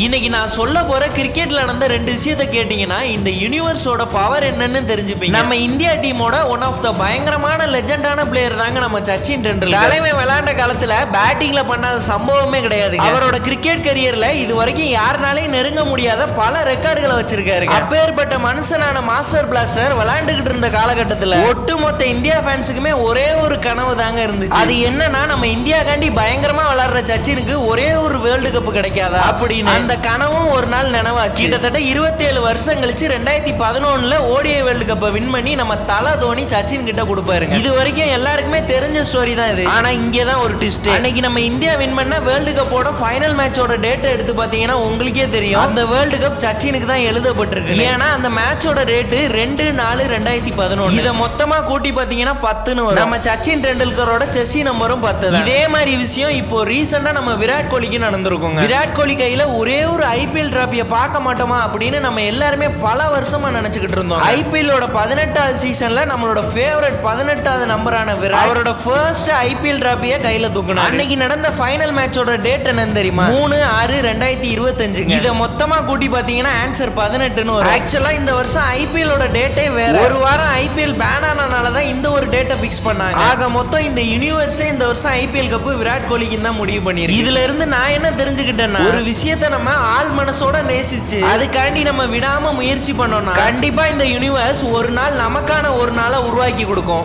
இன்னைக்கு நான் சொல்ல போற கிரிக்கெட்ல நடந்த ரெண்டு விஷயத்தை கேட்டீங்கன்னா இந்த யூனிவர்ஸோட பவர் என்னன்னு தெரிஞ்சுப்பீங்க. நம்ம இந்தியா டீமோட ஒன் ஆஃப் த பயங்கரமான லெஜெண்டான பிளேயர் தாங்க நம்ம சச்சின் டெண்டுல்கர். தலைமை விளையாண்ட காலத்துல பேட்டிங்ல பண்ணாத சம்பவமே கிடையாது. அவரோட கிரிக்கெட் கரியர்ல இது வரைக்கும் யாருனாலையும் நெருங்க முடியாத பல ரெக்கார்டுகளை வச்சிருக்காரு. அப்பேற்பட்ட மனுஷனான மாஸ்டர் பிளாஸ்டர் விளையாண்டுகிட்டு இருந்த காலகட்டத்தில் ஒட்டுமொத்த இந்தியா ஃபேன்ஸுக்குமே ஒரே ஒரு கனவு தாங்க இருந்துச்சு. அது என்னன்னா நம்ம இந்தியாக்காண்டி பயங்கரமா விளையாடுற சச்சினுக்கு ஒரே ஒரு வேர்ல்டு கப் கிடைக்காதா அப்படின்னு. அந்த கனவும் ஒரு நாள் நினைவாச்சு. கிட்டத்தட்ட 27 வருஷம் கழிச்சு 2011 ஓடிஐ வேர்ல்டு கப்பை வின் பண்ணி நம்ம தல தோனி சச்சின் கிட்ட கொடுப்பாருங்க. இது வரைக்கும் எல்லாருக்குமே தெரிஞ்ச ஸ்டோரி தான் இது. ஆனா இங்கே தான் ஒரு ட்விஸ்ட். அன்னைக்கு நம்ம இந்தியா வின் பண்ண வேர்ல்டு கப்போட ஃபைனல் மேட்சோட டேட் எடுத்து பாத்தீங்கன்னா உங்களுக்கே தெரியும் அந்த வேர்ல்டு கப் சச்சினுக்கு தான் எழுதப்பட்டிருக்கு. ஏன்னா அந்த மேட்சோட டேட் 2/4/2011. இதை மொத்தமா கூட்டி பாத்தீங்கன்னா 10ன்னு வரும். நம்ம சச்சின் டெண்டுல்கரோட செஸ்ஸி நம்பரும் 10. இதே மாதிரி விஷயம் இப்போ ரீசெண்டா நம்ம விராட் கோலிக்கு நடந்திருக்கும். விராட் கோலி கையில ஒரே ஒரு ஐபிஎல் டிராபியை பார்க்க மாட்டோமா அப்படின்னு நம்ம எல்லாருமே பல வருஷமா நினைச்சுக்கிட்டு இருந்தோம். ஐபிஎல்லோட 18வது சீசன்ல நம்மளோட ஃபேவரட் 18வது நம்பரான விராட் அவரோட ஃபர்ஸ்ட் ஐபிஎல் டிராபியை கையில தூக்கினார். அன்னைக்கு நடந்த ஃபைனல் மேட்சோட டேட் என்னன்னு தெரியுமா? 3/6/2025. இதை மொத்தமா கூட்டி பாத்தீங்கன்னா ஆன்சர் 18ன்னு வரும். ஆக்சுவலா இந்த வருஷம் ஐபிஎல்லோட டேட்டே வேற. ஒரு வாரம் ஐபிஎல் பேன் ஆனனால தான் இந்த ஒரு டேட்டை ஃபிக்ஸ் பண்ணாங்க. ஆக மொத்தம் இந்த யூனிவர்ஸே இந்த வருஷம் ஐபிஎல் கப் விராட் கோலிக்கு தான் முடிவு பண்ணிருக்கு. இதுல இருந்து நான் என்ன தெரிஞ்சுக்கிட்டேன்னா ஒரு விஷயத்தை நம்ம ஆள் மனசோட நேசிச்சு அதுக்காண்டி நம்ம விடாம முயற்சி பண்ணோம்னா கண்டிப்பா இந்த யூனிவர்ஸ் ஒரு நாள் நமக்கான ஒரு நாளை உருவாக்கி கொடுக்கும்.